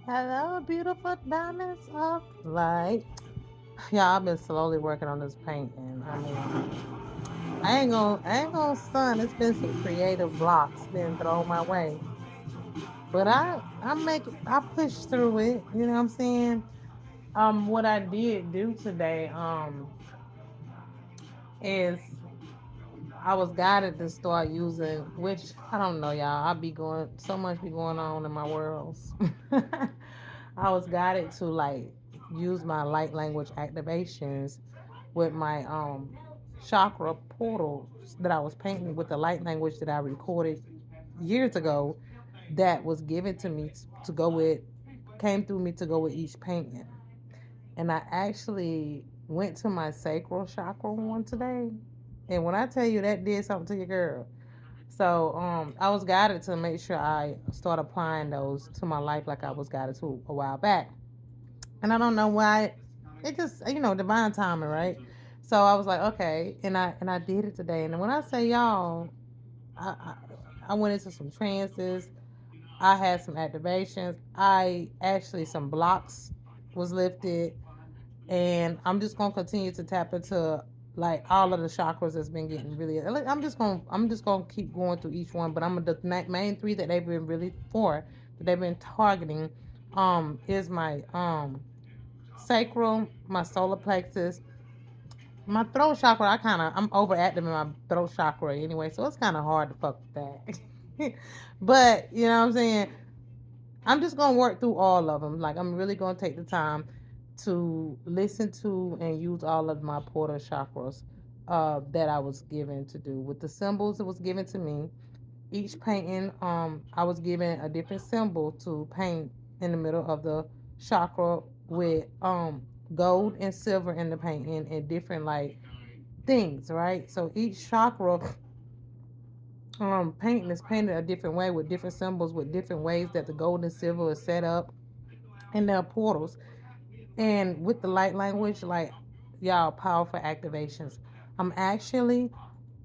Hello, beautiful diamonds of light. Yeah, I've been slowly working on this painting. I mean, I ain't gonna stun. It's been some creative blocks being thrown my way, but I push through it. You know what I'm saying? What I did do today, is I was guided to start using, which I don't know, y'all. I be going so much be going on in my worlds. I was guided to like use my light language activations with my chakra portals that I was painting with the light language that I recorded years ago. That was given to me to go with, came through me to go with each painting. And I actually went to my sacral chakra one today. And when I tell you that did something to your girl. So I was guided to make sure I start applying those to my life like I was guided to a while back. And I don't know why it just divine timing, right? So I was like, okay, and I did it today. And when I say y'all, I I, I went into some trances. I had some activations. I actually some blocks was lifted, and I'm just gonna continue to tap into like all of the chakras that's been getting really. I'm just gonna keep going through each one, but I'm gonna the main three that they've been really for that they've been targeting, is my sacral, my solar plexus, my throat chakra. I'm overactive in my throat chakra anyway, so it's kind of hard to fuck with that. But you know what I'm saying. I'm just gonna work through all of them. Like I'm really gonna take the time to listen to and use all of my portal chakras that I was given to do with the symbols that was given to me. Each painting, I was given a different symbol to paint in the middle of the chakra with gold and silver in the painting and different like things, right? So each chakra painting is painted a different way with different symbols with different ways that the gold and silver is set up in their portals. And with the light language, like y'all, powerful activations. I'm actually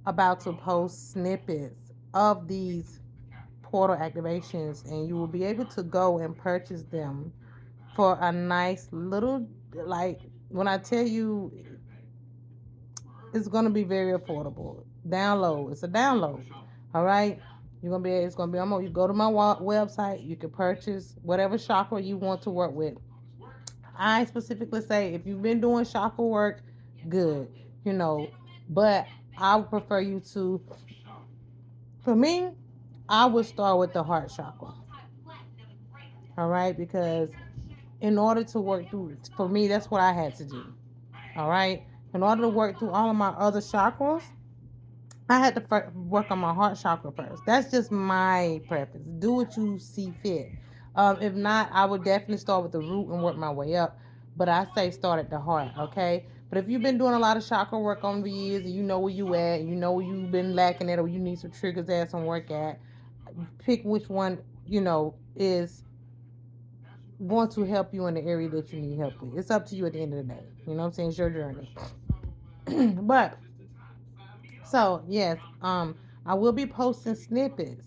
about to post snippets of these portal activations, and you will be able to go and purchase them for a nice little, like, when I tell you it's going to be very affordable. Download, it's a download. All right. It's gonna be, you go to my website, you can purchase whatever chakra you want to work with. I specifically say if you've been doing chakra work, good, you know, but I would prefer you to, for me, I would start with the heart chakra. All right, because in order to work through, for me, that's what I had to do. All right, in order to work through all of my other chakras, I had to work on my heart chakra first. That's just my preference. Do what you see fit. If not, I would definitely start with the root and work my way up. But I say start at the heart, okay? But if you've been doing a lot of chakra work on the years and you know where you at, you know where you've been lacking at, or you need some triggers at, some work at, pick which one is going to help you in the area that you need help with. It's up to you at the end of the day. You know what I'm saying? It's your journey. But so yes, I will be posting snippets.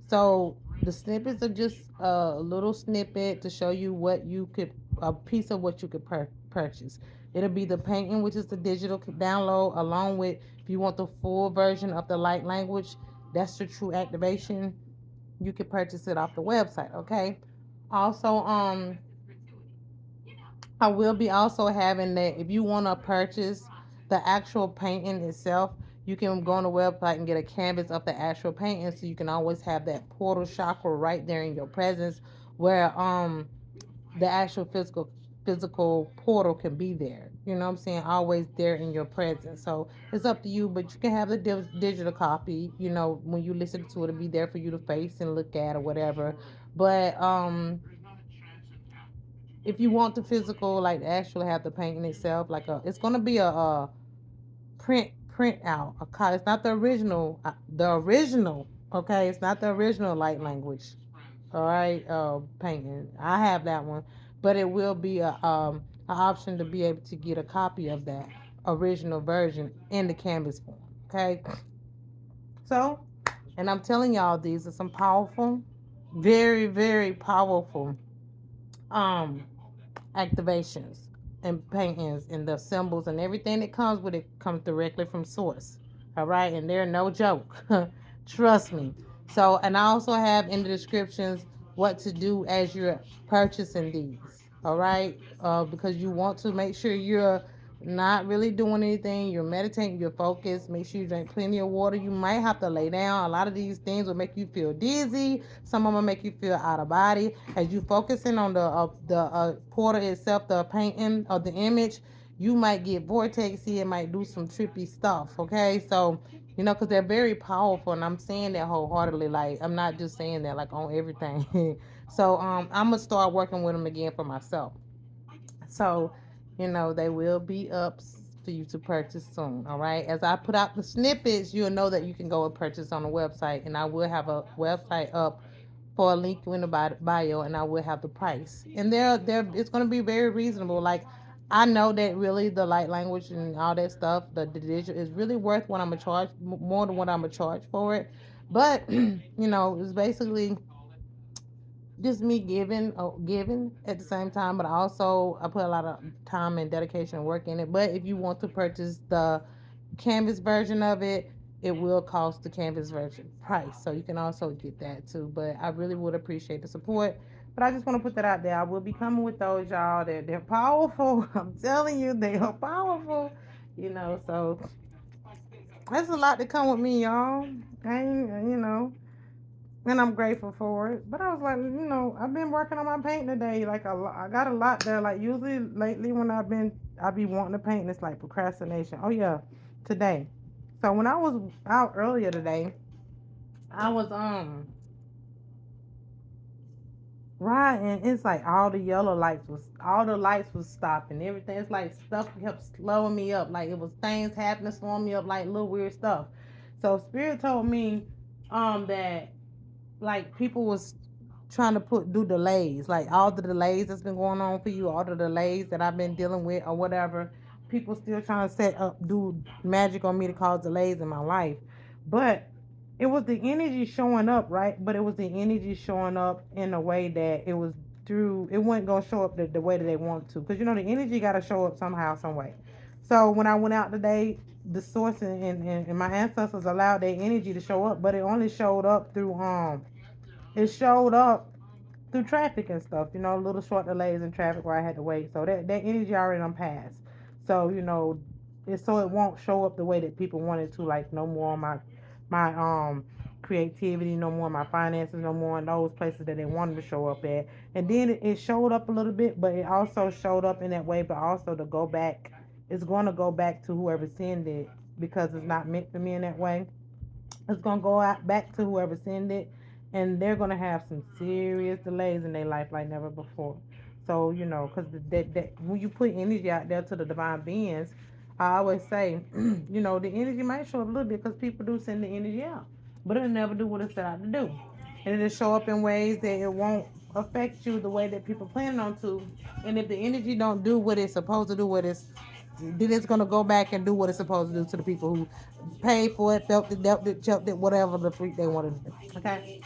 So the snippets are just a little snippet to show you what you could, a piece of what you could purchase. It'll be the painting, which is the digital download, along with if you want the full version of the light language, that's the true activation. You can purchase it off the website. Okay. Also, I will be also having that if you want to purchase the actual painting itself, you can go on the website and get a canvas of the actual painting so you can always have that portal chakra right there in your presence where the actual physical portal can be there. You know what I'm saying? Always there in your presence. So it's up to you, but you can have the digital copy, when you listen to it, it'll be there for you to face and look at or whatever. But if you want the physical, like actually have the painting itself, like it's gonna be a print out. It's not the original. The original. Okay, it's not the original light language. All right, painting. I have that one, but it will be an option to be able to get a copy of that original version in the canvas form. Okay, so, and I'm telling y'all, these are some powerful, very very powerful um activations and paintings and the symbols and everything that comes with it comes directly from source. All right, and they're no joke. Trust me. So, and I also have in the descriptions what to do as you're purchasing these. All right, because you want to make sure you're not really doing anything. You're meditating. You're focused. Make sure you drink plenty of water. You might have to lay down. A lot of these things will make you feel dizzy. Some of them make you feel out of body. As you focusing on the portal itself, the painting of the image, you might get vortexy. It might do some trippy stuff. Okay, so because they're very powerful, and I'm saying that wholeheartedly. Like, I'm not just saying that like on everything. So I'm gonna start working with them again for myself. So, they will be up for you to purchase soon. All right. As I put out the snippets, you'll know that you can go and purchase on the website, and I will have a website up for a link in the bio, and I will have the price. And there, it's going to be very reasonable. Like, I know that really the light language and all that stuff, the digital is really worth what I'm gonna charge, more than what I'm gonna charge for it. But it's basically just me giving at the same time, but also I put a lot of time and dedication and work in it. But if you want to purchase the canvas version of it, it will cost the canvas version price, so you can also get that too. But I really would appreciate the support. But I just want to put that out there. I will be coming with those, y'all. They're powerful. I'm telling you, they are powerful. So that's a lot to come with me, y'all. And and I'm grateful for it. But I was like, I've been working on my painting today. Like, I got a lot there. Like, usually lately when I be wanting to paint, it's like procrastination. Oh yeah, today. So when I was out earlier today, I was riding. It's like all the lights was stopping. Everything. It's like stuff kept slowing me up. Like, it was things happening, slowing me up, like little weird stuff. So Spirit told me that like people was trying to do delays, like all the delays that's been going on for you, all the delays that I've been dealing with or whatever. People still trying to do magic on me to cause delays in my life. But it was the energy showing up, right? But it was the energy showing up in a way that it wasn't gonna show up the way that they want to. Because the energy gotta show up somehow, some way. So when I went out today, the source and my ancestors allowed their energy to show up, but it only showed up it showed up through traffic and stuff, little short delays in traffic where I had to wait. So that energy already done passed. So, it won't show up the way that people wanted to, like no more on my creativity, no more on my finances, no more in those places that they wanted to show up at. And then it showed up a little bit, but it also showed up in that way, but also to go back, it's gonna go back to whoever sent it because it's not meant for me in that way. It's gonna go out back to whoever sent it, and they're gonna have some serious delays in their life like never before. So because that when you put energy out there to the divine beings, I always say, the energy might show up a little bit because people do send the energy out, but it'll never do what it's set out to do, and it'll show up in ways that it won't affect you the way that people plan on to. And if the energy don't do what it's supposed to do, then it's gonna go back and do what it's supposed to do to the people who paid for it, felt it, dealt it, choked it, whatever the freak they wanted to do. Okay.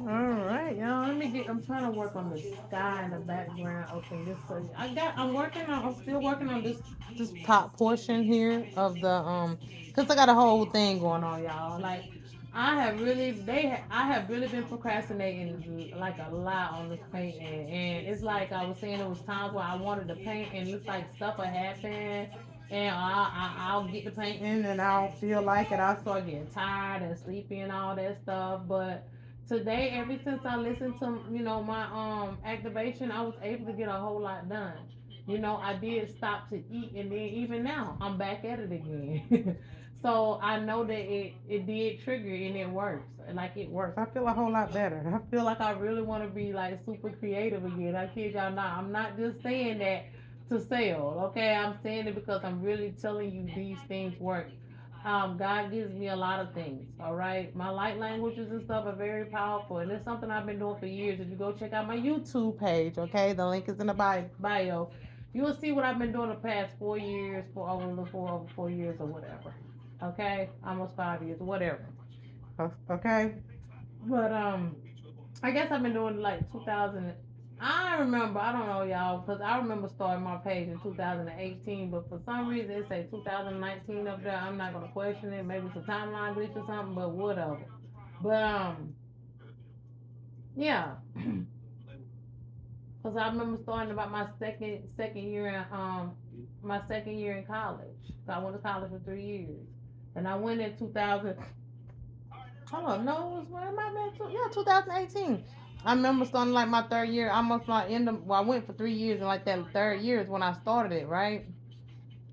All right, y'all. Let me get. I'm trying to work on the sky in the background. Okay, this. I'm working on. I'm still working on this top portion here of the cause I got a whole thing going on, y'all. Like, I have really been procrastinating like a lot on this painting, and it's like I was saying, it was times where I wanted to paint, and it's like stuff will happen, and I'll get the painting, and I'll feel like it. I'll start getting tired and sleepy and all that stuff, but today, ever since I listened to my activation, I was able to get a whole lot done. I did stop to eat, and then even now I'm back at it again. So I know that it did trigger and it works. Like, it works. I feel a whole lot better. I feel like I really want to be like super creative again. I kid y'all not. I'm not just saying that to sell. Okay, I'm saying it because I'm really telling you these things work. God gives me a lot of things. All right, my light languages and stuff are very powerful, and it's something I've been doing for years. If you go check out my YouTube page, okay, the link is in the bio. You will see what I've been doing the past 4 years, for over 4 years or whatever. Okay, almost 5 years, whatever. Okay, but I guess I've been doing like 2000. I remember, I don't know, y'all, because I remember starting my page in 2018, but for some reason it say 2019 up there. I'm not gonna question it. Maybe it's a timeline glitch or something, but whatever. But yeah, because I remember starting about my second year in my second year in college. So I went to college for 3 years, and I went in 2000. I don't know. It was when it might have been yeah, 2018. I remember starting like my third year, almost my end of. Well, I went for 3 years, and like that third year is when I started it, right?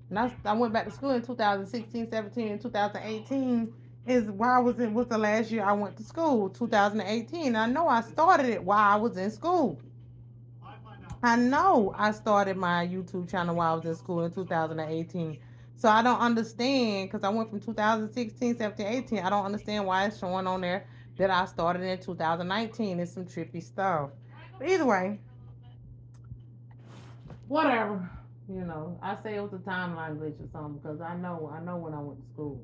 And I went back to school in 2016, 17, and 2018 is why I was the last year I went to school. 2018. I know I started it while I was in school. I know I started my YouTube channel while I was in school in 2018. So I don't understand because I went from 2016, 17, 18. I don't understand why it's showing on there that I started in 2019. It's some trippy stuff. But either way, whatever. I say it was a timeline glitch or something because I know when I went to school.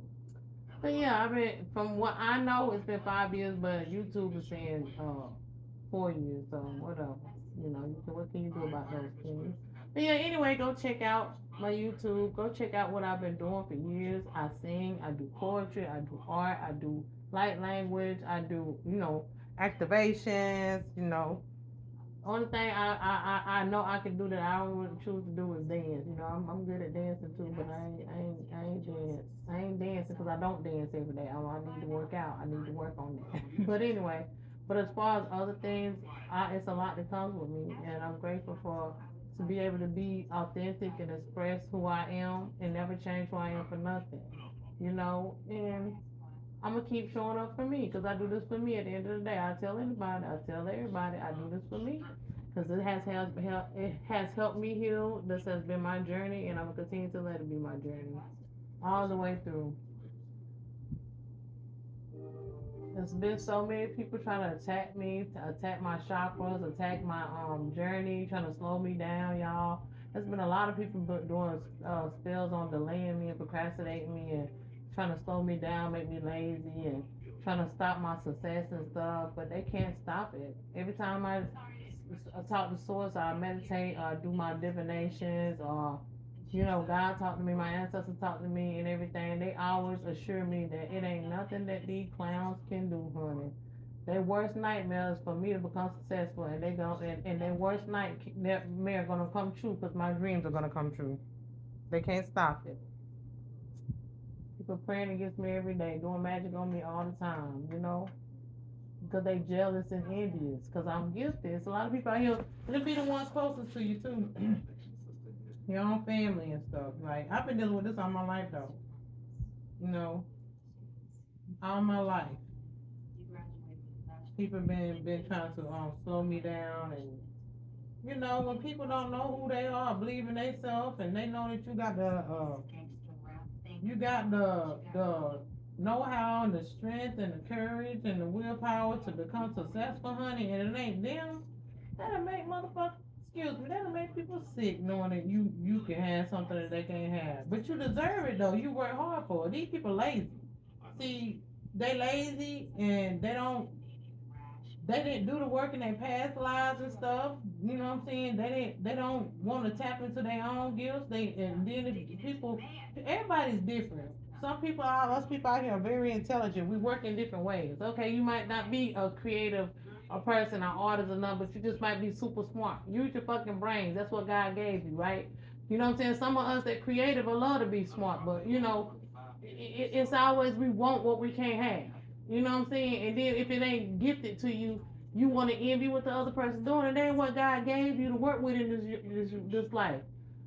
But yeah, I mean, from what I know, it's been 5 years, but YouTube is saying 4 years, so whatever. What can you do about those things? But yeah, anyway, go check out my YouTube. Go check out what I've been doing for years. I sing, I do poetry, I do art, I do light language, I do, activations, only thing I know I can do that I don't really choose to do is dance. I'm good at dancing too, but I ain't dancing because I don't dance every day. I need to work out. I need to work on that. But anyway, but as far as other things, it's a lot that comes with me, and I'm grateful for to be able to be authentic and express who I am and never change who I am for nothing. And I'm gonna keep showing up for me because I do this for me. At the end of the day, I tell anybody, I tell everybody, I do this for me because it has helped me heal. This has been my journey, and I'm gonna continue to let it be my journey all the way through. There's been so many people trying to attack me, to attack my chakras, attack my journey, trying to slow me down, y'all. There's been a lot of people doing spells on delaying me and procrastinating me and trying to slow me down, make me lazy, and trying to stop my success and stuff. But they can't stop it. Every time I talk to source, I meditate, or I do my divinations, or God talked to me, my ancestors talked to me, and everything. They always assure me that it ain't nothing that these clowns can do, honey. Their worst nightmare is for me to become successful, and and their worst nightmare gonna come true because my dreams are gonna come true. They can't stop it. People praying against me every day, doing magic on me all the time, because they jealous and envious, because I'm gifted. It's a lot of people out here, it'll be the ones closest to you too. Your own family and stuff. Like I've been dealing with this all my life though. You know, all my life. People been trying to slow me down, and when people don't know who they are, believe in themselves, and they know that you got the know-how and the strength and the courage and the willpower to become successful, honey, and it ain't them. That'll make motherfuckers, excuse me, that'll make people sick knowing that you can have something that they can't have. But you deserve it though. You work hard for it. These people lazy. See, they lazy and they didn't do the work in their past lives and stuff. You know what I'm saying? They don't want to tap into their own gifts. And then if people, everybody's different. Some people are us people out here are very intelligent. We work in different ways. Okay, you might not be a creative a person, an artist or nothing, but you just might be super smart. Use your fucking brains. That's what God gave you, right? You know what I'm saying? Some of us that creative will love to be smart, but it's always we want what we can't have. You know what I'm saying? And then if it ain't gifted to you, you want to envy what the other person's doing. And that ain't what God gave you to work with in this life.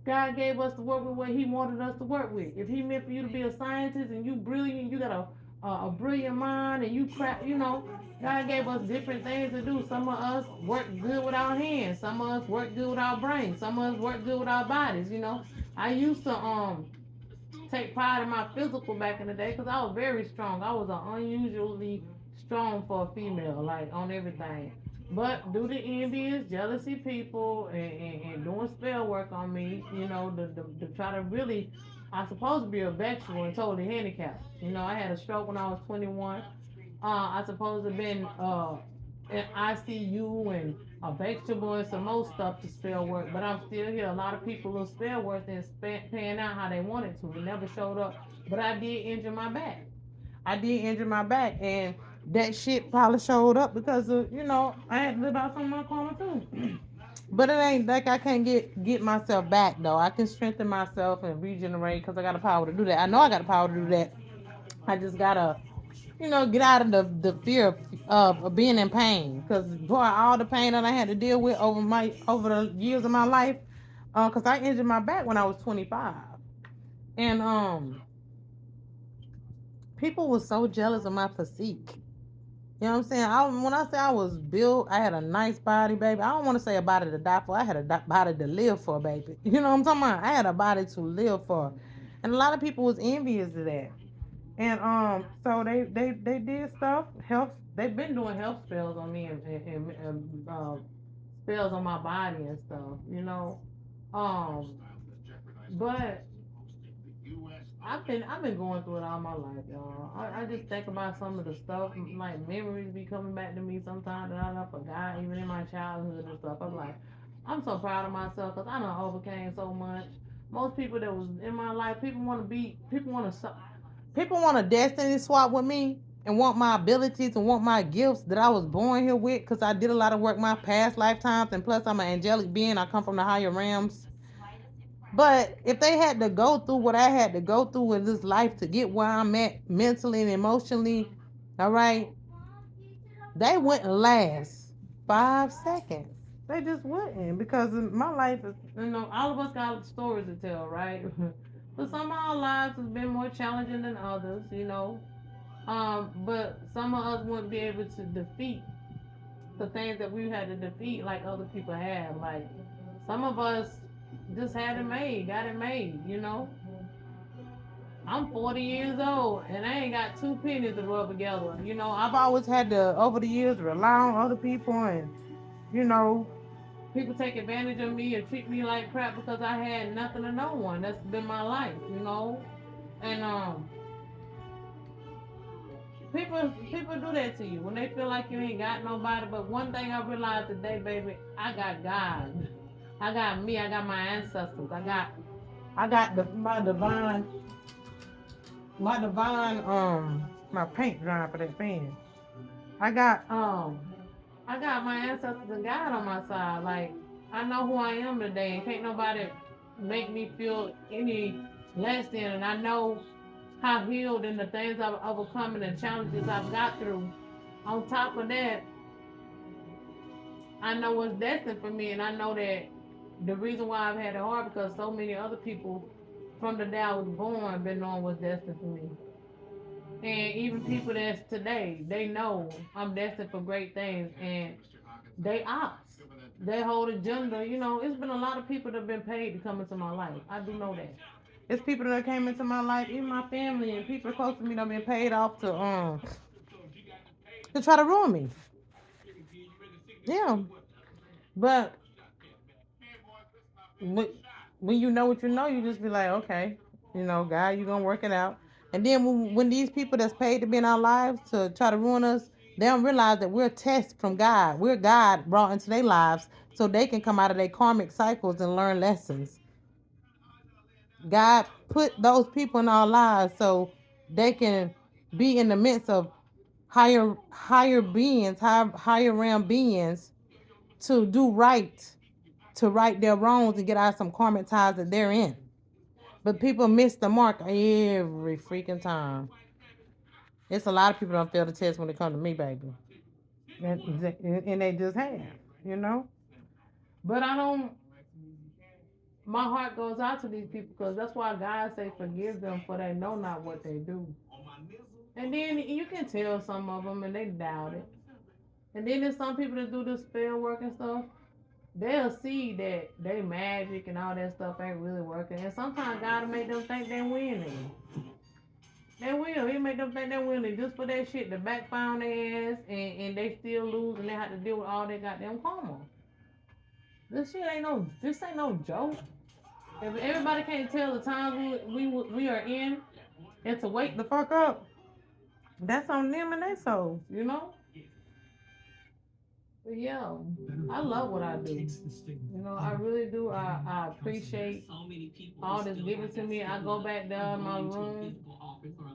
God gave us to work with what He wanted us to work with. If He meant for you to be a scientist and you brilliant, you got a brilliant mind and you crap, God gave us different things to do. Some of us work good with our hands. Some of us work good with our brains. Some of us work good with our bodies. I used to take pride in my physical back in the day because I was very strong. I was unusually strong for a female, like on everything. But due to envious, jealousy people, and doing spell work on me, to try to really, I supposed to be a vegetable and totally handicapped. I had a stroke when I was 21. I supposed to have been and ICU and a vegetable and some more stuff to spell work, but I'm still here. A lot of people will spell work and paying out how they wanted to. It never showed up, but I did injure my back. I did injure my back, and that shit probably showed up because of I had to live out some of my karma too. But it ain't like I can't get myself back though. I can strengthen myself and regenerate because I got the power to do that. I know I got the power to do that. I just gotta get out of the fear of being in pain. Because boy, all the pain that I had to deal with over the years of my life, because I injured my back when I was 25, and people were so jealous of my physique. You know what I'm saying? When I say I was built, I had a nice body, baby. I don't want to say a body to die for. I had a body to live for, baby. You know what I'm talking about? I had a body to live for, and a lot of people was envious of that. And so they did stuff. Health. They've been doing health spells on me and spells on my body and stuff. Um, but I've been going through it all my life, y'all. I just think about some of the stuff, like memories be coming back to me sometimes that I done forgot, even in my childhood and stuff. I'm so proud of myself because I done overcame so much. Most people that was in my life, people want to destiny swap with me and want my abilities and want my gifts that I was born here with because I did a lot of work my past lifetimes, and plus I'm an angelic being. I come from the higher realms. But if they had to go through what I had to go through in this life to get where I'm at mentally and emotionally, all right, they wouldn't last 5 seconds. They just wouldn't, because my life is, all of us got stories to tell, right? But some of our lives has been more challenging than others. But some of us wouldn't be able to defeat the things that we had to defeat like other people have. Like some of us just had it made, got it made. I'm 40 years old and I ain't got two pennies to rub together. I've always had to, over the years, rely on other people, and, you know, people take advantage of me and treat me like crap because I had nothing to no one. That's been my life. And people do that to you when they feel like you ain't got nobody. But one thing I realized today, baby, I got God. I got me. I got my ancestors. I got my paint drying for that fan. I got I got my ancestors and God on my side. Like I know who I am today, and can't nobody make me feel any less than. And I know how healed and the things I've overcome and the challenges I've got through. On top of that, I know what's destined for me, and I know that the reason why I've had it hard because so many other people from the day I was born been knowing what's destined for me. And even people that's today, they know I'm destined for great things, and they ops. They hold agenda. It's been a lot of people that have been paid to come into my life. I do know that. It's people that came into my life, even my family and people close to me that have been paid off to try to ruin me. Yeah. But when, when you know what you know, you just be like, okay, God, you gonna work it out. And then when these people that's paid to be in our lives to try to ruin us, they don't realize that we're a test from God. We're God brought into their lives so they can come out of their karmic cycles and learn lessons. God put those people in our lives so they can be in the midst of higher beings, higher realm beings to do right, to right their wrongs and get out of some karmic ties that they're in. But people miss the mark every freaking time. It's a lot of people don't fail the test when it comes to me, baby. And they just have, you know? But I don't, my heart goes out to these people because that's why God say forgive them for they know not what they do. And then you can tell some of them and they doubt it. And then there's some people that do the spell work and stuff. They'll see that they magic and all that stuff ain't really working. And sometimes God will make them think they're winning. They will. He make them think they're winning just for that shit to backfire on their ass and they still lose and they have to deal with all that goddamn karma. This ain't no joke. If everybody can't tell the times we are in and to wake the fuck up, that's on them and their souls. But yeah, I love what I do. You know, I really do. I appreciate all that's given to me. I go back down in my room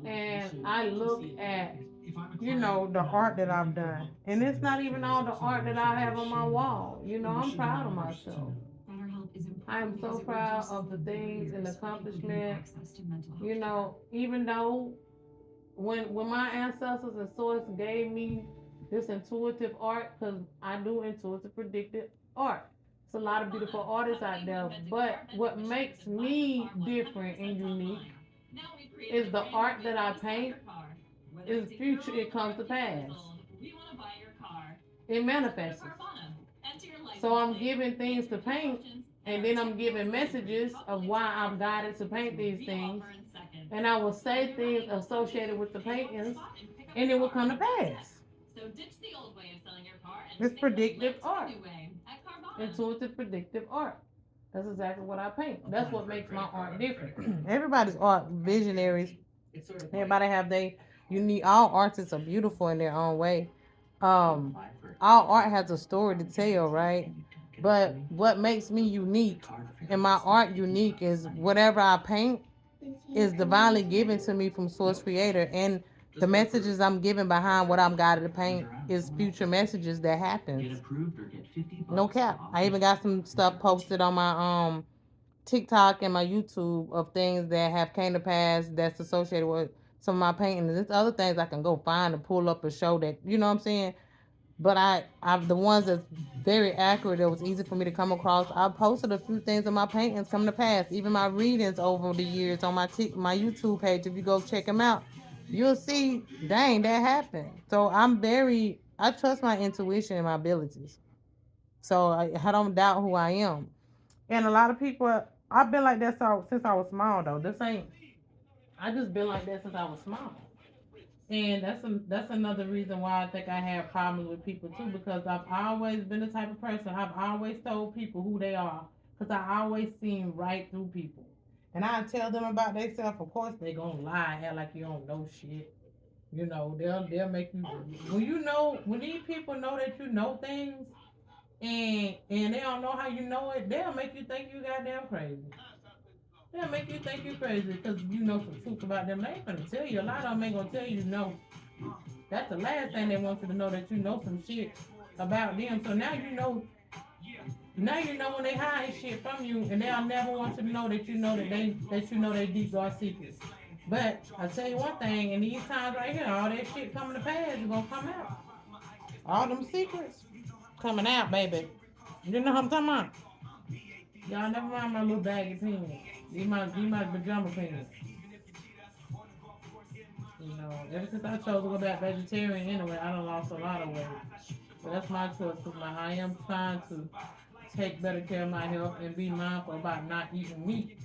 and I look at, you know, the art that I've done. And it's not even all the art that I have on my wall. You know, I'm proud of myself. I am so proud of the things and accomplishments. You know, even though when my ancestors and source gave me this intuitive art, because I do intuitive predictive art. It's a lot of beautiful artists out there, but what makes me different and unique is the art that I paint is future, it comes to pass. It manifests. So I'm giving things to paint, and then I'm giving messages of why I'm guided to paint these things. And I will say things associated with the paintings, and it will come to pass. It's predictive art. Intuitive predictive art. That's exactly what I paint. That's what makes my art different. Everybody's art visionaries. Everybody have they unique. All artists are beautiful in their own way. Um, all art has a story to tell, right? But what makes me unique and my art unique is whatever I paint is divinely given to me from Source Creator, and the messages I'm giving behind what I'm guided to paint is future messages that happens. No cap. I even got some stuff posted on my TikTok and my YouTube of things that have came to pass that's associated with some of my paintings. There's other things I can go find and pull up and show that, you know what I'm saying? But I've the ones that's very accurate, that was easy for me to come across. I posted a few things of my paintings come to pass. Even my readings over the years on my YouTube page, if you go check them out, you'll see, dang, that happened. So I trust my intuition and my abilities. So I don't doubt who I am. And a lot of people, I've been like that since I was small though. This ain't. I just been like that since I was small. And that's another reason why I think I have problems with people too, because I've always been the type of person. I've always told people who they are, because I always seen right through people. And I tell them about themselves. Of course, they gonna lie, act like you don't know shit. You know, they'll make you, when these people know that you know things, and they don't know how you know it, they'll make you think you goddamn crazy. They'll make you think you crazy because you know some truth about them. They ain't gonna tell you. A lot of them ain't gonna tell you no. That's the last thing they want you to know, that you know some shit about them. So now you know. Now you know when they hide shit from you, and they'll never want you to know that you know they deep dark secrets. But I tell you one thing, in these times right here, all that shit coming to pass is gonna come out. All them secrets coming out, baby. You know what I'm talking about? Y'all never mind my little baggy pants. These my pajama pants. You know, ever since I chose to go back vegetarian anyway, I done lost a lot of weight. But that's my choice, because I am trying to take better care of my health and be mindful about not eating meat.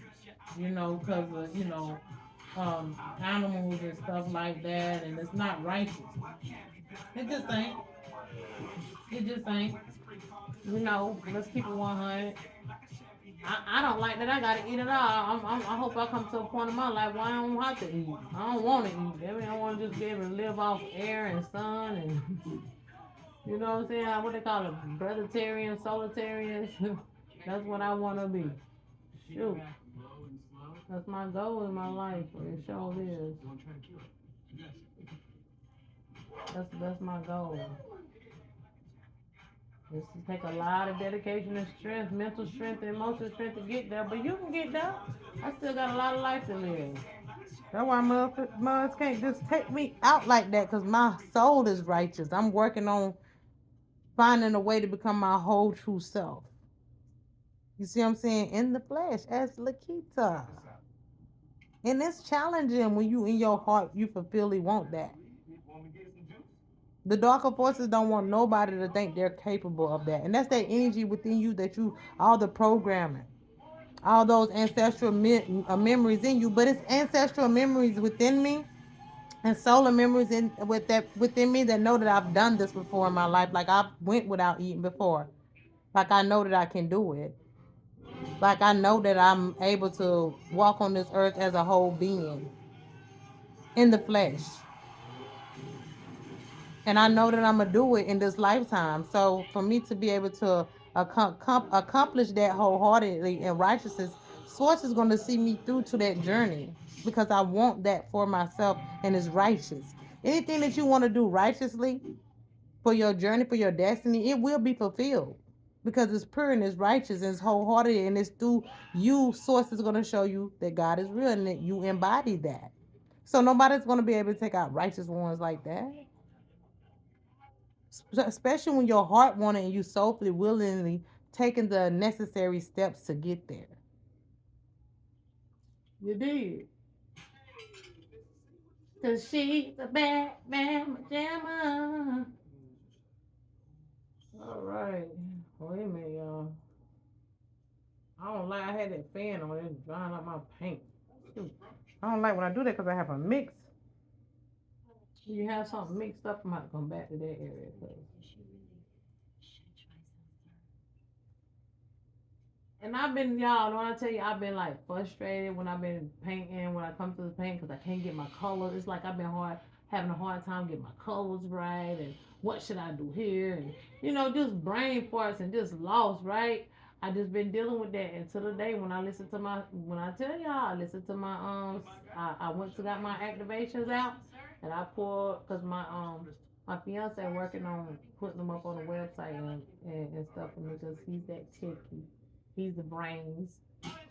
You know, because of, animals and stuff like that, and it's not righteous. It just ain't. It just ain't. You know, let's keep it 100. I don't like that I gotta eat it all. I hope I come to a point in my life where I don't have to eat. I don't want to eat. I mean, I want to just be able to live off air and sun and you know what I'm saying? What they call it, breatharian, solitarian. That's what I want to be. Shoot, that's my goal in my life. It sure is. That's my goal. It's to take a lot of dedication and strength, mental strength and emotional strength to get there. But you can get there. I still got a lot of life to live. That's why mothers can't just take me out like that, because my soul is righteous. I'm working on finding a way to become my whole true self. You see what I'm saying? In the flesh, as Lakita. And it's challenging when you in your heart, you fulfilly want that. The darker forces don't want nobody to think they're capable of that. And that's that energy within you, all the programming, all those ancestral memories in you. But it's ancestral memories within me and solar memories within me that know that I've done this before in my life. Like I've went without eating before. Like I know that I can do it. Like I know that I'm able to walk on this earth as a whole being in the flesh. And I know that I'm gonna do it in this lifetime. So for me to be able to accomplish that wholeheartedly in righteousness, Source is gonna see me through to that journey because I want that for myself and it's righteous. Anything that you want to do righteously for your journey, for your destiny, it will be fulfilled because it's pure and it's righteous and it's wholehearted and it's through you. Source is gonna show you that God is real and that you embody that. So nobody's gonna be able to take out righteous ones like that, especially when your heart wanted and you soulfully, willingly taking the necessary steps to get there. You did. Cause she's a bad man pajama. All right. Wait a minute, y'all. I don't like I had that fan on it drying up my paint. Shoot. I don't like when I do that because I have a mix. You have something mixed up, I might come back to that area. And I've been, y'all, when I tell you, I've been like frustrated when I've been painting, when I come to the paint because I can't get my colors. It's like I've been having a hard time getting my colors right. And what should I do here? And, just brain farts and just lost, right? I just been dealing with that until the day when when I tell y'all, I listen to I went to got my activations out and I pulled, because my fiance working on putting them up on the website and stuff for me because he's that techie. He's the brains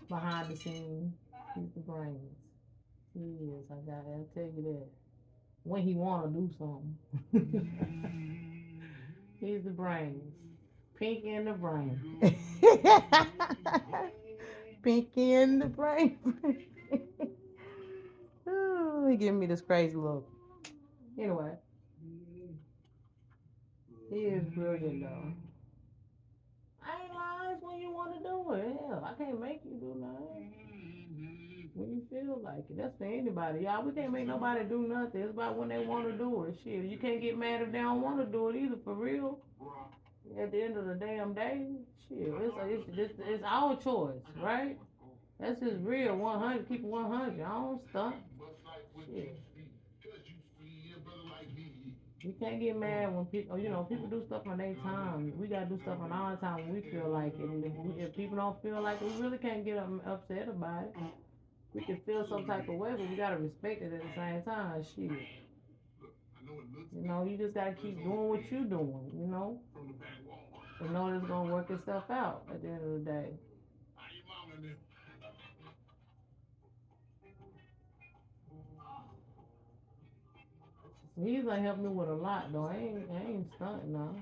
behind the scenes. He's the brains. He is. I'll tell you that. When he wanna do something. He's the brains. Pinky in the brain. Pinky in the brain. Oh, he giving me this crazy look. Anyway, he is brilliant though. I ain't lying when you want to do it. Hell, I can't make you do nothing. When you feel like it. That's for anybody. Y'all, we can't make nobody do nothing. It's about when they want to do it. Shit, you can't get mad if they don't want to do it either, for real. At the end of the damn day, shit, it's our choice, right? That's just real. 100, keep it 100. I don't stunt. Shit. We can't get mad when people do stuff on their time. We gotta do stuff on our time when we feel like it. And if people don't feel like it, we really can't get upset about it. We can feel some type of way, but we gotta respect it at the same time. Shit. You just gotta keep doing what you doing, and know it's gonna work itself out at the end of the day. He's gonna help me with a lot though. I ain't stunting now.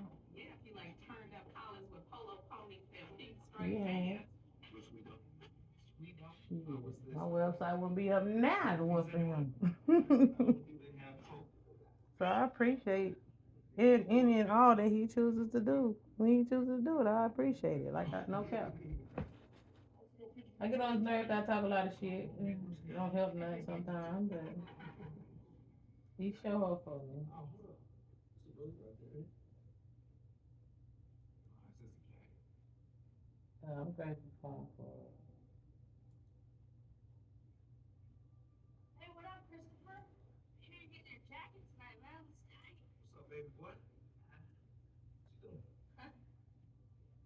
Yeah. My website wouldn't be up now if it was for him. So I appreciate it, any and all that he chooses to do. When he chooses to do it, I appreciate it. Like, no cap. I get on his nerves, I talk a lot of shit. It don't help nothing sometimes, but he show up for me. I'm grateful for him for it.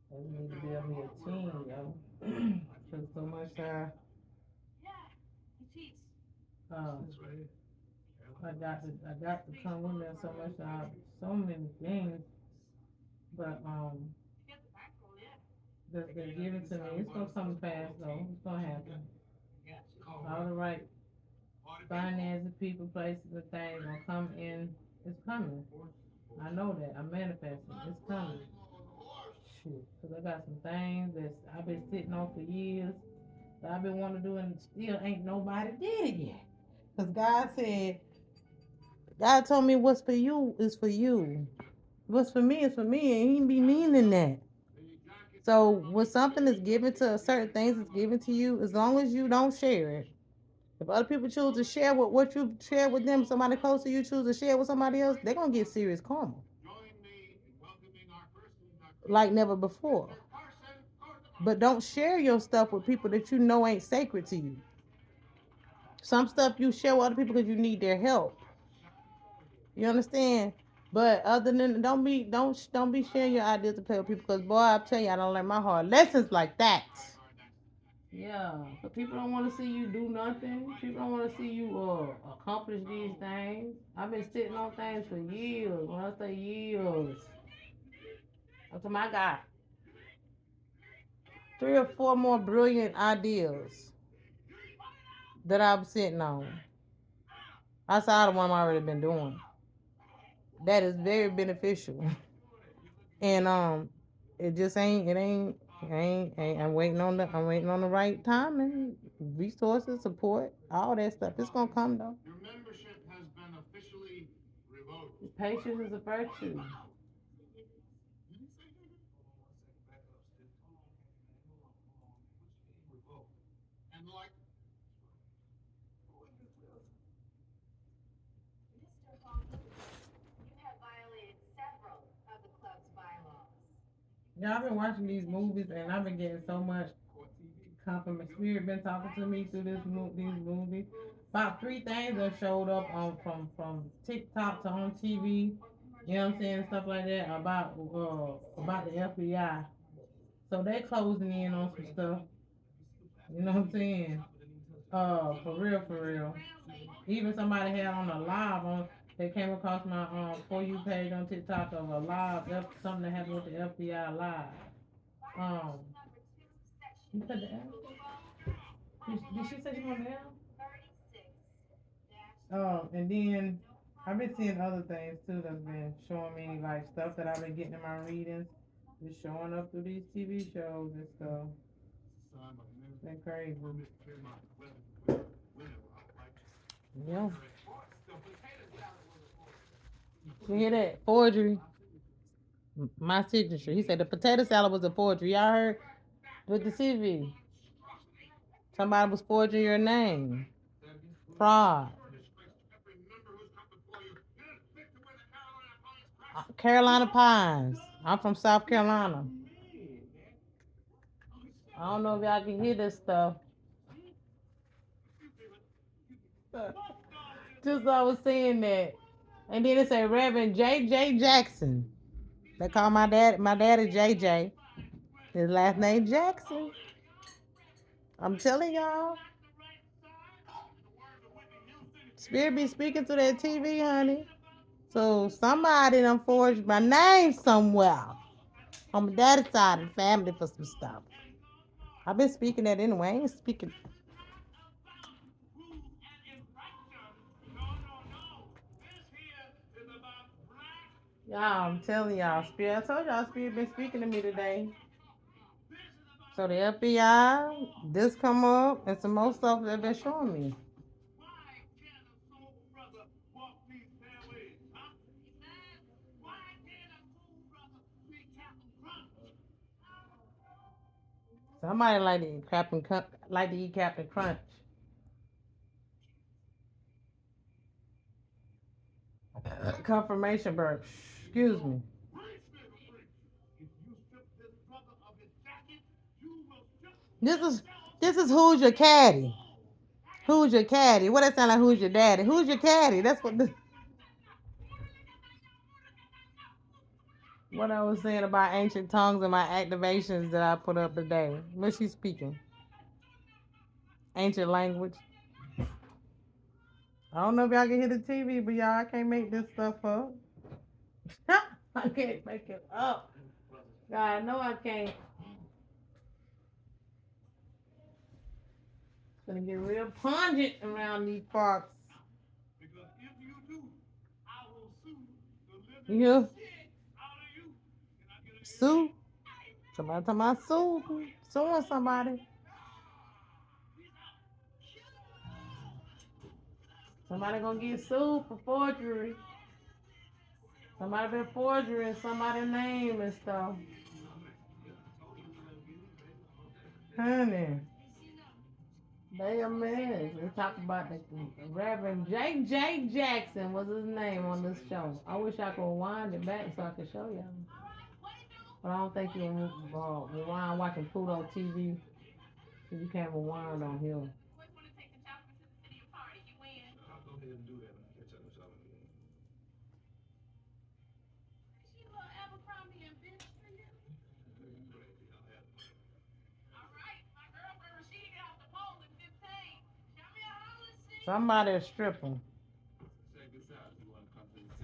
We need to build me a team, yo. Cause so much um, I got to come in there so much so many things, but they're giving to me. It's gonna come fast though. It's gonna happen. All the right finances, people, places, and things gonna come in. It's coming. I know that. I'm manifesting. It's coming. Shoot, cause I got some things that I've been sitting on for years that I've been wanting to do, and still ain't nobody did it yet. Cause God told me what's for you is for you. What's for me is for me, and He be meaning that. So when something is given to certain things is given to you, as long as you don't share it. If other people choose to share what you share with them, somebody close to you choose to share with somebody else, they're gonna get serious karma. Like never before. But don't share your stuff with people that you know ain't sacred to you. Some stuff you share with other people because you need their help. You understand? But other than don't be sharing your ideas to play with people because boy, I tell you, I don't learn my hard lessons like that. Yeah, but people don't want to see you do nothing. People don't want to see you accomplish these things. I've been sitting on things for years. When I say years, until I got 3 or 4 more brilliant ideas that I'm sitting on outside of what I've already been doing. That is very beneficial, and it just ain't. I'm waiting on the right time and resources, support, all that stuff. It's gonna come though. Your membership has been officially revoked. Patience is a virtue. Yeah, I've been watching these movies and I've been getting so much compliment. Spirit been talking to me through these movies. About 3 things that showed up on from TikTok to on TV. You know what I'm saying, stuff like that about the FBI. So they closing in on some stuff. You know what I'm saying? For real, for real. Even somebody had on a live on. They came across my for you page on TikTok of a live something that happened with the FBI live. Um, you said the L? Did she say she wanted the L? And then I've been seeing other things too that's been showing me like stuff that I've been getting in my readings. Just showing up through these TV shows and stuff. It's been crazy. Yeah. You hear that? Forgery. My signature. He said the potato salad was a forgery. Y'all heard with the CV. Somebody was forging your name. Fraud. Carolina Pines. I'm from South Carolina. I don't know if y'all can hear this stuff. Just I was saying that. And then it said Reverend J.J. Jackson. They call my daddy J.J. His last name Jackson. I'm telling y'all. Spirit be speaking to that TV, honey. So somebody done forged my name somewhere on my daddy's side of the family for some stuff. I've been speaking that anyway. I ain't speaking. Y'all, I'm telling y'all, Spirit. I told y'all, Spirit been speaking to me today. So the FBI, this come up, and some more stuff they've been showing me. Somebody like to eat Captain Crunch. Confirmation burp. Excuse me. This is this is who's your caddy? Who's your caddy? What that sound like? Who's your daddy? Who's your caddy? That's what I was saying about ancient tongues and my activations that I put up today. What she speaking? Ancient language. I don't know if y'all can hear the TV, but y'all I can't make this stuff up. I can't make it up. God, I know I can't. It's gonna get real pungent around these parts. You sue? Somebody talking about suing somebody. Somebody gonna get sued for forgery. Somebody been forging somebody's name and stuff. Honey, they a mess. We talk about the Reverend J.J. Jackson was his name on this show. I wish I could wind it back so I could show y'all. But I don't think you can rewind watching Pluto TV. You can't rewind on here. Somebody a stripper.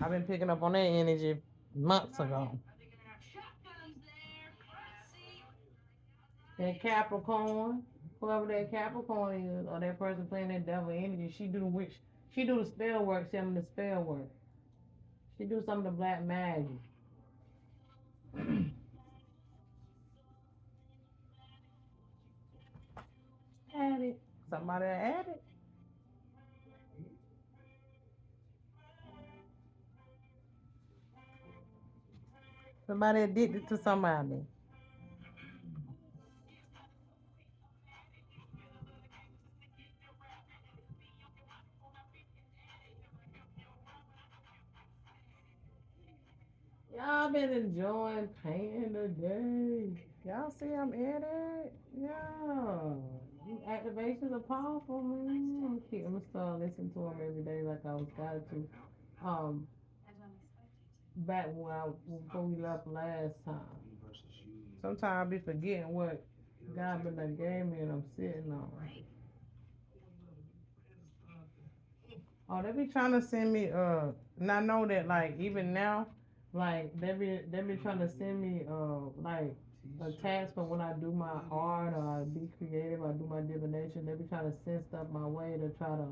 I've been picking up on that energy months ago. That Capricorn, whoever that Capricorn is, or that person playing that devil energy, she do the witch, she do the spell work, some of the spell work. She do some of the black magic. Add it. Somebody add it. Somebody addicted to somebody. Y'all been enjoying painting today. Y'all see I'm in it? Yeah. These activations are powerful, man. I'm gonna start listening to them every day like I was guided to. Um, back before we left last time. Sometimes I be forgetting what God been done gave me and I'm sitting on. Oh, they be trying to send me and I know that like even now, like they be trying to send me like a task for when I do my art or I be creative, I do my divination, they be trying to send stuff my way to try to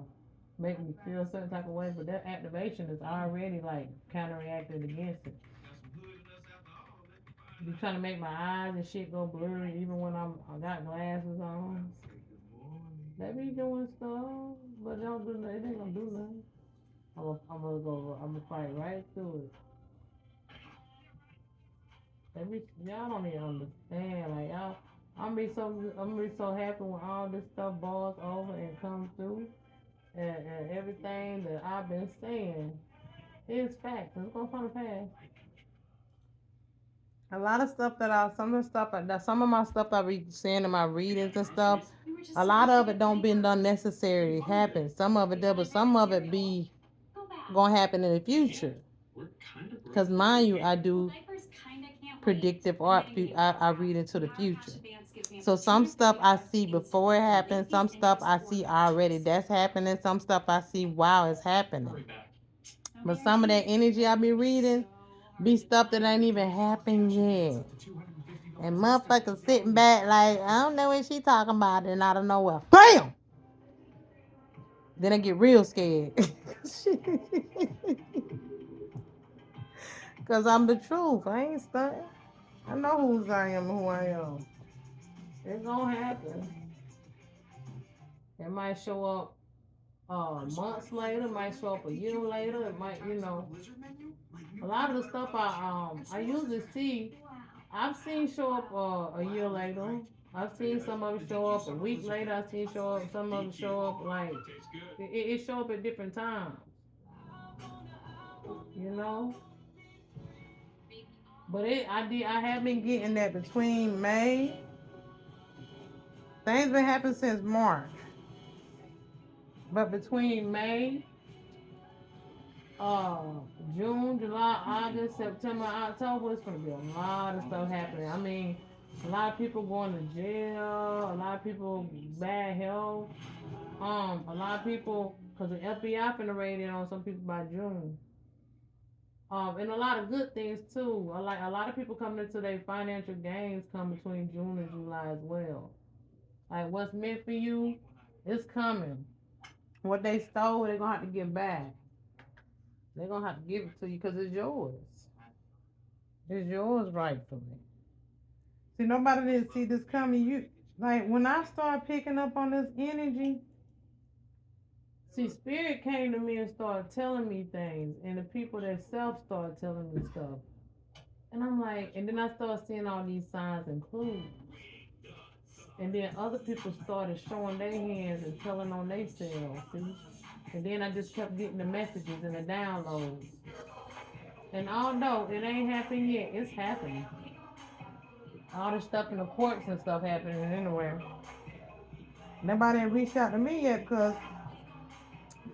make me feel a certain type of way, but that activation is already like counteracted against it. Be trying to make my eyes and shit go blurry even when I got glasses on. They be doing stuff, but they don't do nothing. They ain't gonna do nothing. I'm gonna fight right through it. Y'all don't even understand. Like y'all, I'm be so happy when all this stuff boils over and comes through, and everything that I've been saying is facts. It's gonna come to pass. A lot of stuff some of the stuff that some of my stuff I be saying in my readings and stuff, a lot of it don't been done necessarily happen. Some of it does, but some of it be gonna happen in the future. Because mind you, I do predictive art. I read into the future. So some stuff I see before it happens. Some stuff I see already that's happening. Some stuff I see while it's happening. But some of that energy I be reading be stuff that ain't even happened yet. And motherfuckers sitting back like, I don't know what she talking about, and I don't know what. BAM! Then I get real scared. Because I'm the truth. I ain't stunting. I know who I am and who I am. It's gonna happen. It might show up months later, it might show up a year later, it might, a lot of the stuff I usually see, I've seen show up a year later. I've seen some of it show up a week later. I've seen show up some of it show up like it show up at different times, you know. But I have been getting that between May. Things been happening since March, but between May, uh, June, July, August, September, October, it's gonna be a lot of stuff happening. I mean, a lot of people going to jail. A lot of people bad health. A lot of people, cause the FBI finna raid in on some people by June. And a lot of good things too. A lot of people coming into their financial gains come between June and July as well. Like what's meant for you, it's coming. What they stole, they're gonna have to get back. They're gonna have to give it to you because it's yours. It's yours rightfully. See, nobody didn't see this coming. You like when I start picking up on this energy. See, spirit came to me and started telling me things, and the people that self started telling me stuff. And I'm like, and then I started seeing all these signs and clues. And then other people started showing their hands and telling on themselves, see? And then I just kept getting the messages and the downloads. And although it ain't happened yet, it's happening. All this stuff in the courts and stuff happening anywhere. Nobody ain't reached out to me yet because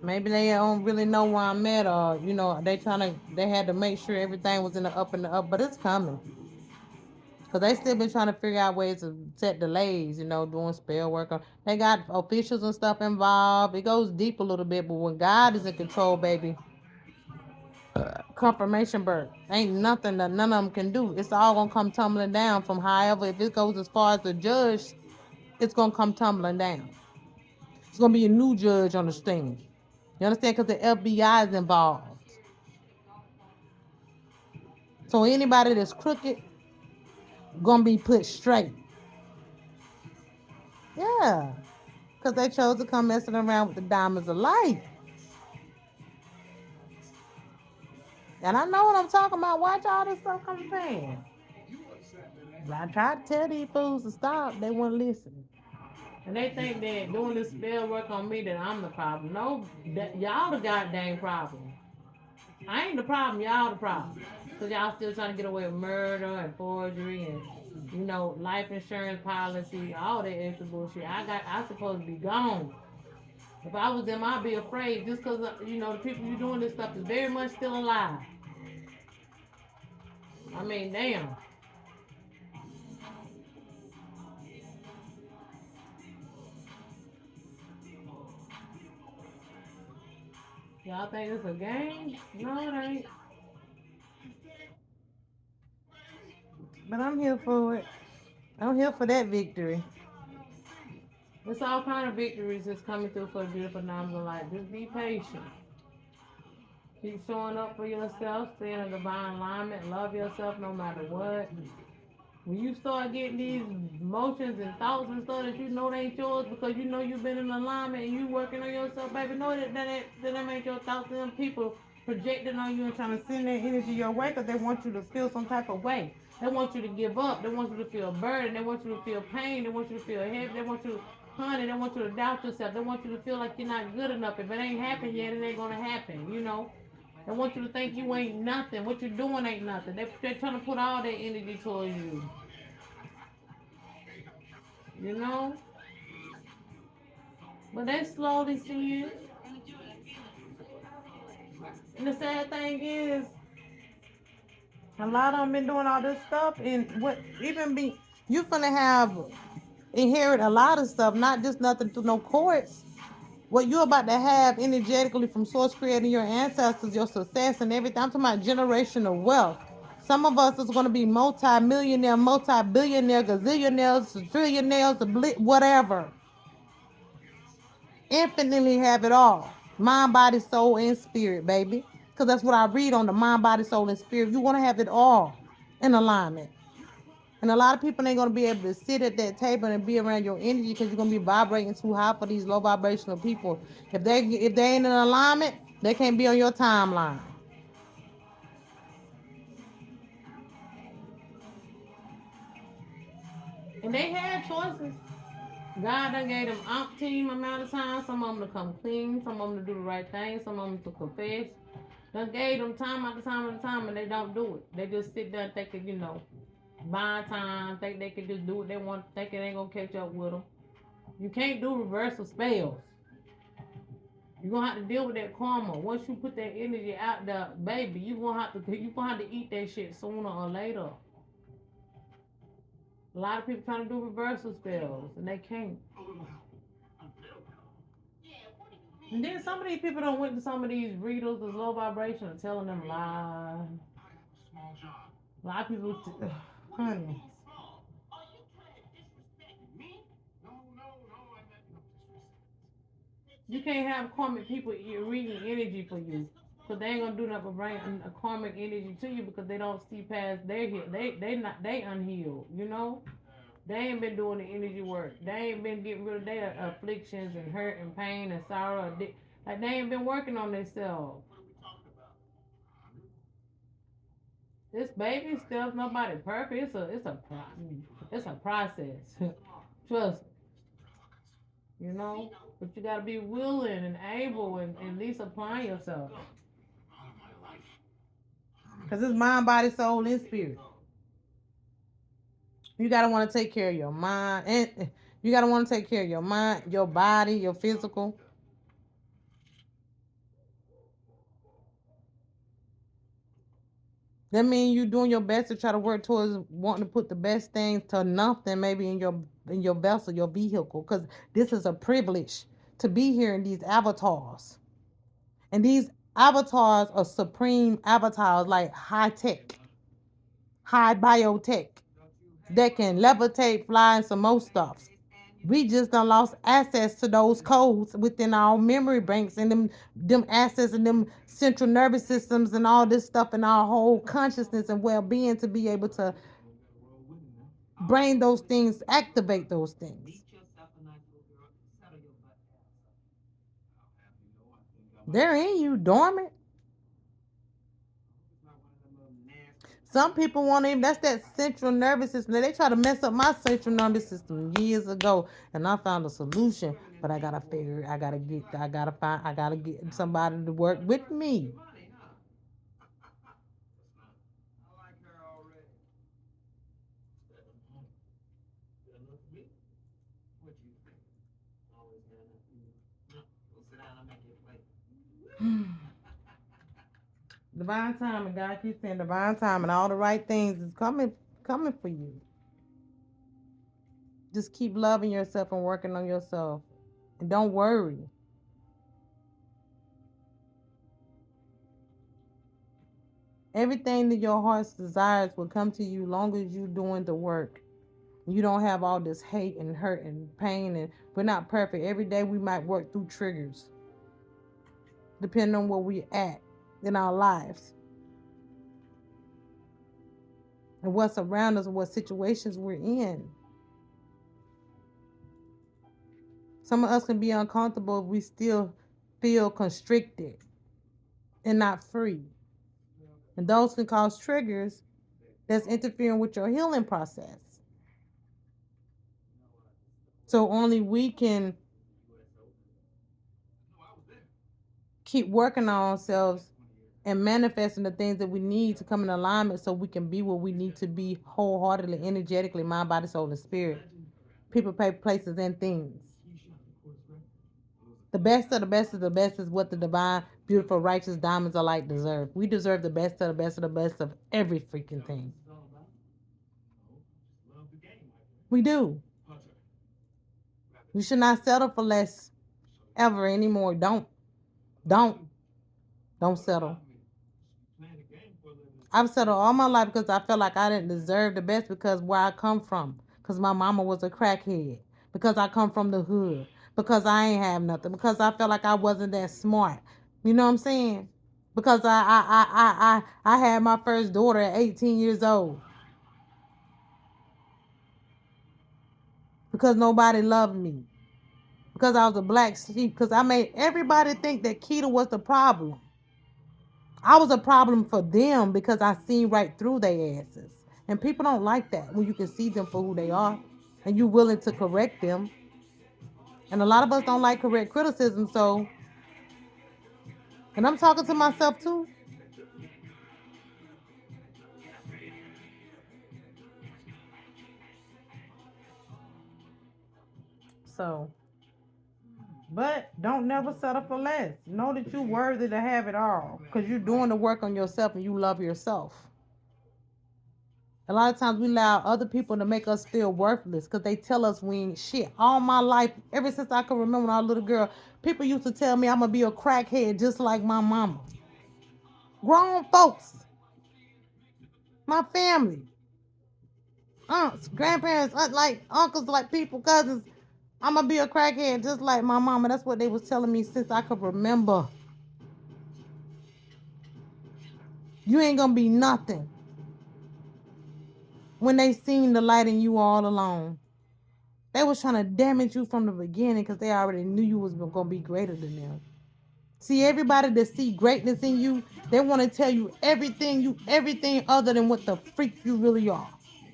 maybe they don't really know where I'm at, or they had to make sure everything was in the up and the up, but it's coming. Because they still been trying to figure out ways to set delays, doing spell work. They got officials and stuff involved. It goes deep a little bit, but when God is in control, baby, confirmation birth. Ain't nothing that none of them can do. It's all gonna come tumbling down from however, if it goes as far as the judge, it's gonna come tumbling down. It's gonna be a new judge on the stand. You understand? Because the FBI is involved. So anybody that's crooked gonna be put straight. Yeah. Because they chose to come messing around with the diamonds of light. And I know what I'm talking about. Watch all this stuff come to pass. I tried to tell these fools to stop. They wouldn't listen. And they think that doing this spell work on me, that I'm the problem. No, y'all the goddamn problem. I ain't the problem. Y'all the problem. Because y'all still trying to get away with murder and forgery and, life insurance policy, all that extra bullshit. I supposed to be gone. If I was them, I'd be afraid just because, the people you doing this stuff is very much still alive. I mean, damn. Y'all think it's a game? No, it ain't. But I'm here for it. I'm here for that victory. It's all kind of victories that's coming through for the beautiful numbers of life. Just be patient. Keep showing up for yourself. Stay in a divine alignment. Love yourself no matter what. When you start getting these emotions and thoughts and stuff that you know they ain't yours because you know you've been in alignment and you working on yourself, baby, know that ain't your thoughts. Them people projecting on you and trying to send their energy your way because they want you to feel some type of way. They want you to give up. They want you to feel burden. They want you to feel pain. They want you to feel heavy. They want you to, honey, they want you to doubt yourself. They want you to feel like you're not good enough. If it ain't happened yet, it ain't going to happen. They want you to think you ain't nothing. What you're doing ain't nothing. They're trying to put all their energy towards you. You know? But they slowly see it. And the sad thing is, a lot of them been doing all this stuff, and what even be you finna have inherit a lot of stuff, not just nothing through no courts. What you about to have energetically from source creating your ancestors, your success and everything. I'm talking about generational wealth. Some of us is gonna be multi-millionaire, multi-billionaire, gazillionaires, trillionaires, whatever. Infinitely have it all. Mind, body, soul, and spirit, baby. Because that's what I read on the mind, body, soul, and spirit. You want to have it all in alignment. And a lot of people ain't going to be able to sit at that table and be around your energy because you're going to be vibrating too high for these low vibrational people. If they ain't in alignment, they can't be on your timeline. And they had choices. God done gave them umpteen amount of time. Some of them to come clean, some of them to do the right thing, some of them to confess. Done gave them time after time after time, and they don't do it. They just sit there and think that, buy time, think they can just do what they want, think it ain't gonna catch up with them. You can't do reversal spells. You're gonna have to deal with that karma. Once you put that energy out there, baby, you gonna have to eat that shit sooner or later. A lot of people trying to do reversal spells and they can't. And then some of these people don't went to some of these readers that's low vibration and telling them lies. A lot of people, honey. You can't have karmic people reading energy for you. Cause they ain't gonna do nothing but bring a karmic energy to you because they don't see past their head. They unhealed. They ain't been doing the energy work. They ain't been getting rid of their afflictions and hurt and pain and sorrow. Like they ain't been working on themselves. This baby stuff, nobody perfect. It's a process. Trust me. But you gotta be willing and able and at least apply yourself. Cause it's mind, body, soul, and spirit. You gotta want to take care of your mind, and you gotta want to take care of your mind, your body, your physical. That means you doing your best to try to work towards wanting to put the best things to nothing, maybe in your vessel, your vehicle, because this is a privilege to be here in these avatars. And these avatars are supreme avatars, like high tech, high biotech, that can levitate, fly, and some more stuff. We just done lost access to those codes within our memory banks and them assets and them central nervous systems and all this stuff and our whole consciousness and well-being to be able to bring those things, activate those things. They're in you dormant. Some people want to, that's that central nervous system. They try to mess up my central nervous system years ago, and I found a solution. But I gotta figure, I gotta get somebody to work with me. Divine time, and God keeps saying divine time, and all the right things is coming for you. Just keep loving yourself and working on yourself, and don't worry. Everything that your heart's desires will come to you long as you doing the work. You don't have all this hate and hurt and pain, and we're not perfect. Every day we might work through triggers, depending on where we at in our lives and what's around us and what situations we're in. Some of us can be uncomfortable if we still feel constricted and not free. And those can cause triggers that's interfering with your healing process. So only we can keep working on ourselves and manifesting the things that we need to come in alignment so we can be where we need to be wholeheartedly, energetically, mind, body, soul, and spirit. People, places, and things. The best of the best of the best is what the divine, beautiful, righteous diamonds are like deserve. We deserve the best of the best of the best of every freaking thing. We do. You should not settle for less ever anymore. Don't, don't settle. I've settled all my life because I felt like I didn't deserve the best because where I come from. Because my mama was a crackhead. Because I come from the hood. Because I ain't have nothing. Because I felt like I wasn't that smart. You know what I'm saying? Because I had my first daughter at 18 years old. Because nobody loved me. Because I was a black sheep. Because I made everybody think that Keita was the problem. I was a problem for them because I seen right through their asses. And people don't like that when you can see them for who they are and you willing to correct them. And a lot of us don't like correct criticism, so and I'm talking to myself too. So, but don't never settle for less. Know that you're worthy to have it all because you're doing the work on yourself and you love yourself. A lot of times we allow other people to make us feel worthless because they tell us we ain't shit. All my life, ever since I can remember when I was a little girl, people used to tell me I'm going to be a crackhead just like my mama. Grown folks, my family, aunts, grandparents, like uncles, like people, cousins. I'm going to be a crackhead just like my mama. That's what they was telling me since I could remember. You ain't going to be nothing when they seen the light in you all along. They was trying to damage you from the beginning because they already knew you was going to be greater than them. See, everybody that see greatness in you, they want to tell you everything other than what the freak you really are.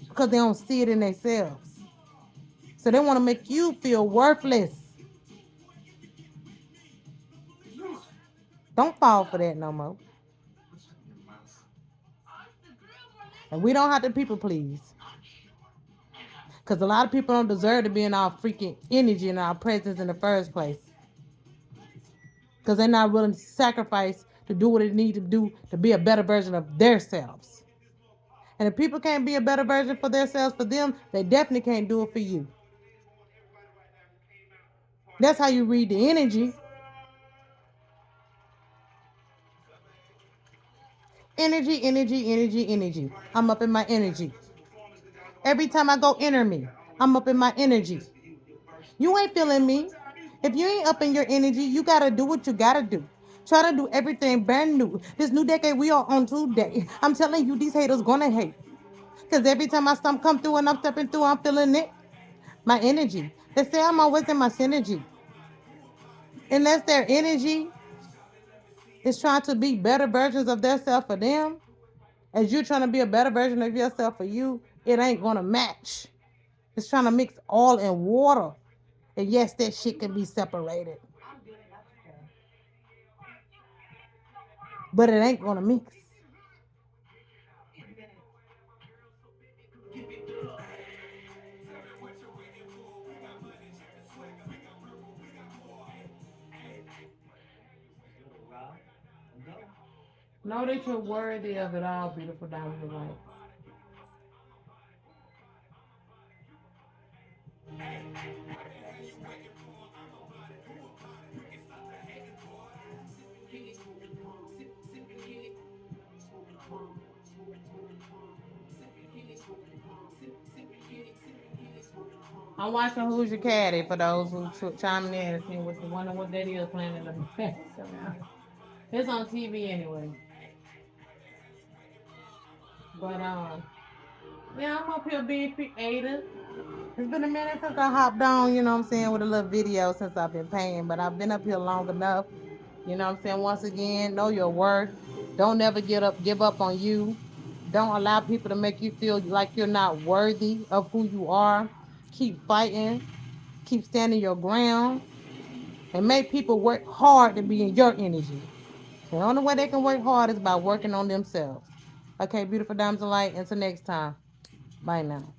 Because they don't see it in themselves. So they want to make you feel worthless. Don't fall for that no more. And we don't have to people please. Because a lot of people don't deserve to be in our freaking energy and our presence in the first place. Because they're not willing to sacrifice to do what they need to do to be a better version of themselves. And if people can't be a better version for themselves for them, they definitely can't do it for you. That's how you read the energy. Energy, energy, energy, energy. I'm up in my energy. Every time I go enter me, I'm up in my energy. You ain't feeling me. If you ain't up in your energy, you gotta do what you gotta do. Try to do everything brand new. This new decade we are on today. I'm telling you, these haters gonna hate. Cause every time I stump come through and I'm stepping through, I'm feeling it. My energy. They say I'm always in my synergy. Unless their energy is trying to be better versions of themselves for them, as you're trying to be a better version of yourself for you, it ain't gonna match. It's trying to mix all in water. And yes, that shit can be separated. But it ain't gonna mix. Know that you're worthy of it all, beautiful diamond of light. I'm watching Who's Your Caddy for those who chiming in and seeing what the wonder what that is playing in the background. It's on TV anyway. But yeah, I'm up here being creative. It's been a minute since I hopped on, you know what I'm saying, with a little video since I've been paying, but I've been up here long enough. You know what I'm saying? Once again, know your worth. Don't never give up on you. Don't allow people to make you feel like you're not worthy of who you are. Keep fighting, keep standing your ground, and make people work hard to be in your energy. The only way they can work hard is by working on themselves. Okay, beautiful diamonds of light. Until next time. Bye now.